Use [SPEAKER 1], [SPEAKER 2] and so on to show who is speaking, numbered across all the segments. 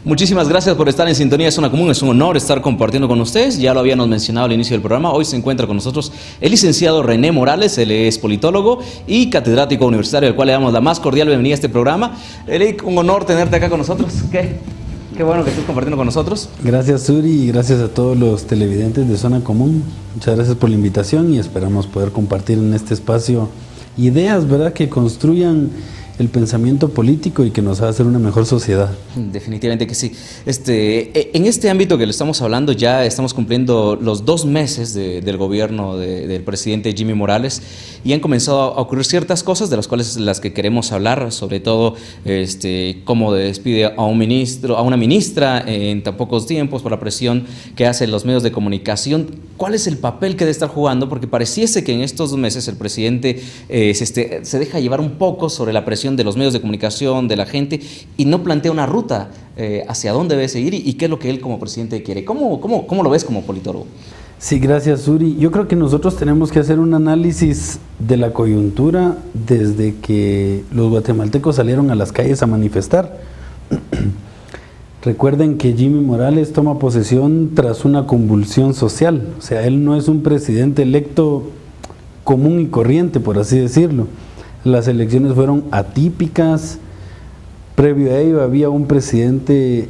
[SPEAKER 1] Muchísimas gracias por estar en sintonía de Zona Común. Es un honor estar compartiendo con ustedes. Ya lo habíamos mencionado al inicio del programa. Hoy se encuentra con nosotros el licenciado René Morales. Él es politólogo y catedrático universitario, al cual le damos la más cordial bienvenida a este programa. Eric, un honor tenerte acá con nosotros. Qué bueno que estés compartiendo con nosotros.
[SPEAKER 2] Gracias, Suri, y gracias a todos los televidentes de Zona Común. Muchas gracias por la invitación y esperamos poder compartir en este espacio ideas, ¿verdad?, que construyan el pensamiento político y que nos haga hacer una mejor sociedad.
[SPEAKER 1] Definitivamente que sí. En este ámbito que le estamos hablando, ya estamos cumpliendo los 2 meses del gobierno del presidente Jimmy Morales y han comenzado a ocurrir ciertas cosas de las cuales las que queremos hablar, sobre todo cómo despide a un ministro, a una ministra en tan pocos tiempos por la presión que hacen los medios de comunicación. ¿Cuál es el papel que debe estar jugando? Porque pareciese que en estos 2 meses el presidente se deja llevar un poco sobre la presión de los medios de comunicación, de la gente, y no plantea una ruta hacia dónde debe seguir y qué es lo que él como presidente quiere. ¿Cómo lo ves como politólogo?
[SPEAKER 2] Sí, gracias, Suri. Yo creo que nosotros tenemos que hacer un análisis de la coyuntura desde que los guatemaltecos salieron a las calles a manifestar. Recuerden que Jimmy Morales toma posesión tras una convulsión social. O sea, él no es un presidente electo común y corriente, por así decirlo. Las elecciones fueron atípicas. Previo a ello había un presidente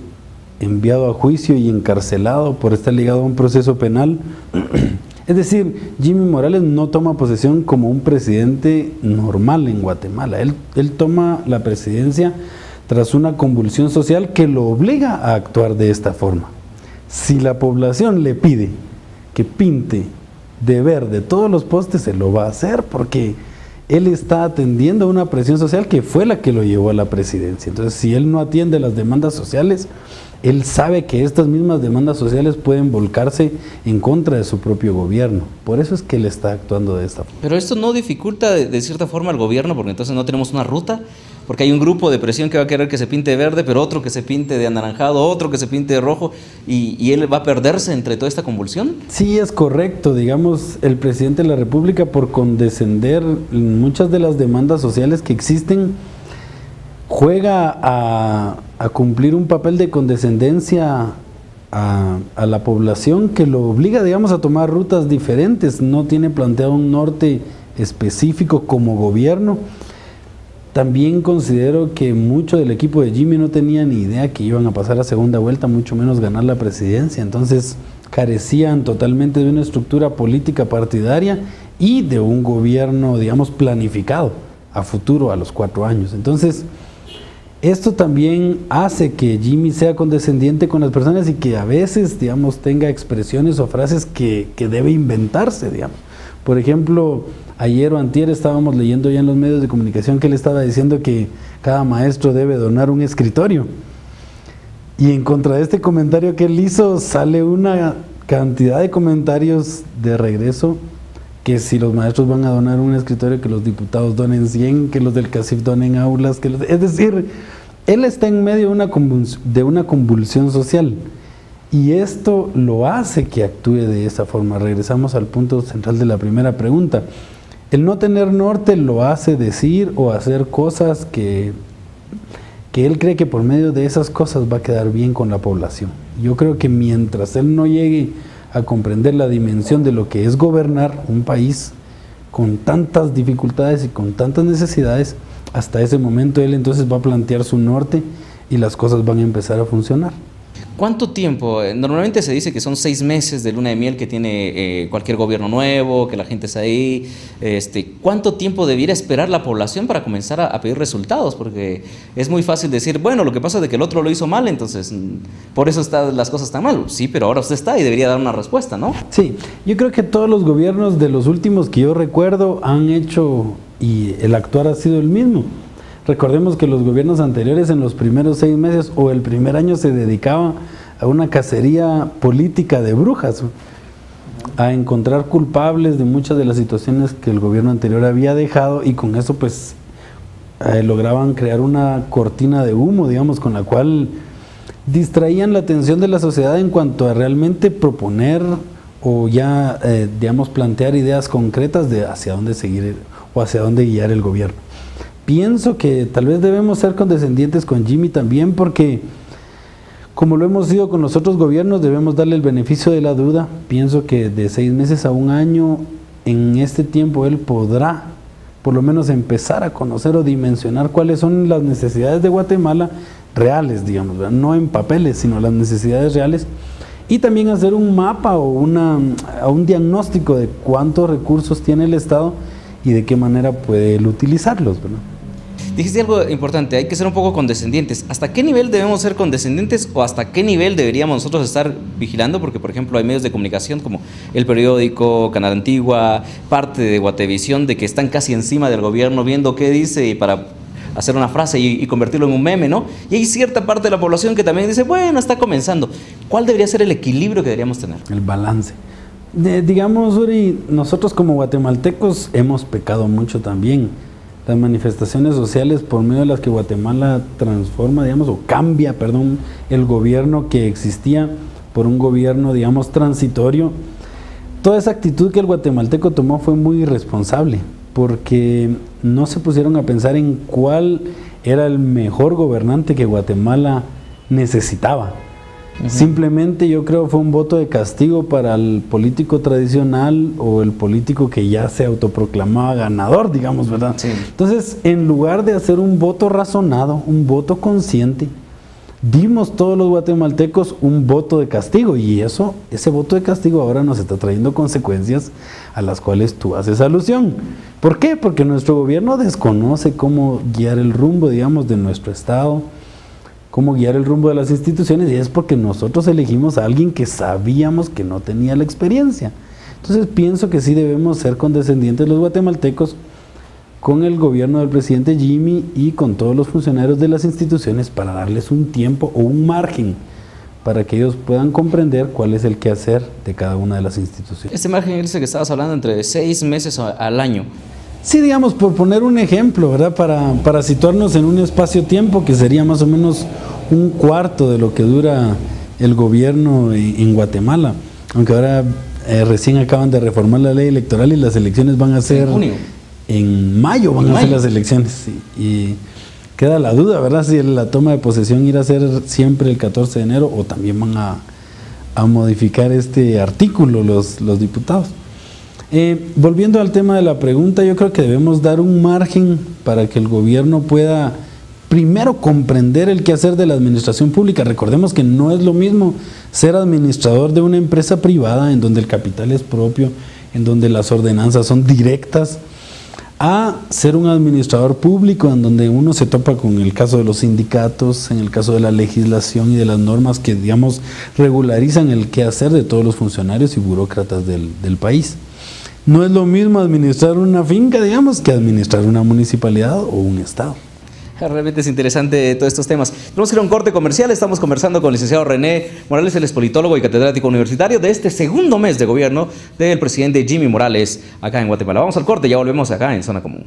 [SPEAKER 2] enviado a juicio y encarcelado por estar ligado a un proceso penal. Es decir, Jimmy Morales no toma posesión como un presidente normal en Guatemala. Él toma la presidencia tras una convulsión social que lo obliga a actuar de esta forma. Si la población le pide que pinte de verde todos los postes, se lo va a hacer porque él está atendiendo a una presión social que fue la que lo llevó a la presidencia. Entonces, si él no atiende las demandas sociales, él sabe que estas mismas demandas sociales pueden volcarse en contra de su propio gobierno. Por eso es que él está actuando de esta forma.
[SPEAKER 1] Pero esto no dificulta de cierta forma al gobierno, porque entonces no tenemos una ruta, porque hay un grupo de presión que va a querer que se pinte de verde, pero otro que se pinte de anaranjado, otro que se pinte de rojo, y él va a perderse entre toda esta convulsión.
[SPEAKER 2] Sí, es correcto. Digamos, el presidente de la República, por condescender en muchas de las demandas sociales que existen, juega a cumplir un papel de condescendencia a la población que lo obliga, digamos, a tomar rutas diferentes. No tiene planteado un norte específico como gobierno. También considero que mucho del equipo de Jimmy no tenía ni idea que iban a pasar a segunda vuelta, mucho menos ganar la presidencia. Entonces carecían totalmente de una estructura política partidaria y de un gobierno, digamos, planificado a futuro, a los 4 años. Entonces, esto también hace que Jimmy sea condescendiente con las personas y que a veces, digamos, tenga expresiones o frases que debe inventarse, digamos. Por ejemplo, ayer o antier estábamos leyendo ya en los medios de comunicación que él estaba diciendo que cada maestro debe donar un escritorio. Y en contra de este comentario que él hizo, sale una cantidad de comentarios de regreso, que si los maestros van a donar un escritorio, que los diputados donen 100, que los del CACIF donen aulas, es decir, él está en medio de una convulsión social. Y esto lo hace que actúe de esa forma. Regresamos al punto central de la primera pregunta. El no tener norte lo hace decir o hacer cosas que él cree que por medio de esas cosas va a quedar bien con la población. Yo creo que mientras él no llegue a comprender la dimensión de lo que es gobernar un país con tantas dificultades y con tantas necesidades, hasta ese momento él entonces va a plantear su norte y las cosas van a empezar a funcionar.
[SPEAKER 1] ¿Cuánto tiempo? Normalmente se dice que son 6 meses de luna de miel que tiene cualquier gobierno nuevo, que la gente está ahí. ¿Cuánto tiempo debiera esperar la población para comenzar a pedir resultados? Porque es muy fácil decir, bueno, lo que pasa es que el otro lo hizo mal, entonces por eso están las cosas tan mal. Sí, pero ahora usted está y debería dar una respuesta, ¿no?
[SPEAKER 2] Sí, yo creo que todos los gobiernos de los últimos que yo recuerdo han hecho, y el actuar ha sido el mismo. Recordemos que los gobiernos anteriores en los primeros 6 meses o el primer año se dedicaban a una cacería política de brujas, a encontrar culpables de muchas de las situaciones que el gobierno anterior había dejado, y con eso pues lograban crear una cortina de humo, digamos, con la cual distraían la atención de la sociedad en cuanto a realmente proponer o ya, digamos, plantear ideas concretas de hacia dónde seguir o hacia dónde guiar el gobierno. Pienso que tal vez debemos ser condescendientes con Jimmy también, porque Como lo hemos sido con los otros gobiernos, debemos darle el beneficio de la duda. Pienso que de 6 meses a un año, en este tiempo él podrá por lo menos empezar a conocer o dimensionar cuáles son las necesidades de Guatemala reales, digamos, ¿verdad? No en papeles, sino las necesidades reales, y también hacer un mapa o un diagnóstico de cuántos recursos tiene el Estado y de qué manera puede él utilizarlos, ¿verdad?
[SPEAKER 1] Dijiste algo importante, hay que ser un poco condescendientes. ¿Hasta qué nivel debemos ser condescendientes o hasta qué nivel deberíamos nosotros estar vigilando? Porque, por ejemplo, hay medios de comunicación como El Periódico, Canal Antigua, parte de Guatevisión, de que están casi encima del gobierno viendo qué dice y para hacer una frase y convertirlo en un meme, ¿no? Y hay cierta parte de la población que también dice, bueno, está comenzando. ¿Cuál debería ser el equilibrio que deberíamos tener?
[SPEAKER 2] El balance. Digamos, Uri, nosotros como guatemaltecos hemos pecado mucho también. Las manifestaciones sociales por medio de las que Guatemala transforma, digamos, o cambia, perdón, el gobierno que existía por un gobierno, digamos, transitorio. Toda esa actitud que el guatemalteco tomó fue muy irresponsable, porque no se pusieron a pensar en cuál era el mejor gobernante que Guatemala necesitaba. Simplemente yo creo fue un voto de castigo para el político tradicional o el político que ya se autoproclamaba ganador, digamos, ¿verdad?
[SPEAKER 1] Sí.
[SPEAKER 2] Entonces, en lugar de hacer un voto razonado, un voto consciente, dimos todos los guatemaltecos un voto de castigo, y ese voto de castigo ahora nos está trayendo consecuencias a las cuales tú haces alusión. ¿Por qué? Porque nuestro gobierno desconoce cómo guiar el rumbo, digamos, de nuestro Estado, cómo guiar el rumbo de las instituciones, y es porque nosotros elegimos a alguien que sabíamos que no tenía la experiencia. Entonces pienso que sí debemos ser condescendientes los guatemaltecos con el gobierno del presidente Jimmy y con todos los funcionarios de las instituciones para darles un tiempo o un margen para que ellos puedan comprender cuál es el quehacer de cada una de las instituciones.
[SPEAKER 1] Este margen ese que estabas hablando entre 6 meses al año.
[SPEAKER 2] Sí, digamos, por poner un ejemplo, ¿verdad? Para situarnos en un espacio-tiempo que sería más o menos un cuarto de lo que dura el gobierno en Guatemala. Aunque ahora recién acaban de reformar la ley electoral y las elecciones van a ser...
[SPEAKER 1] En junio.
[SPEAKER 2] En mayo van a ser las elecciones. Sí. Y queda la duda, ¿verdad? Si la toma de posesión irá a ser siempre el 14 de enero o también van a modificar este artículo los diputados. Volviendo al tema de la pregunta, yo creo que debemos dar un margen para que el gobierno pueda primero comprender el quehacer de la administración pública. Recordemos que no es lo mismo ser administrador de una empresa privada en donde el capital es propio, en donde las ordenanzas son directas, a ser un administrador público en donde uno se topa con el caso de los sindicatos, en el caso de la legislación y de las normas que, digamos, regularizan el quehacer de todos los funcionarios y burócratas del país. No es lo mismo administrar una finca, digamos, que administrar una municipalidad o un estado.
[SPEAKER 1] Realmente es interesante todos estos temas. Vamos a ir a un corte comercial. Estamos conversando con el licenciado René Morales, él es politólogo y catedrático universitario de este segundo mes de gobierno del presidente Jimmy Morales acá en Guatemala. Vamos al corte, ya volvemos acá en Zona Común.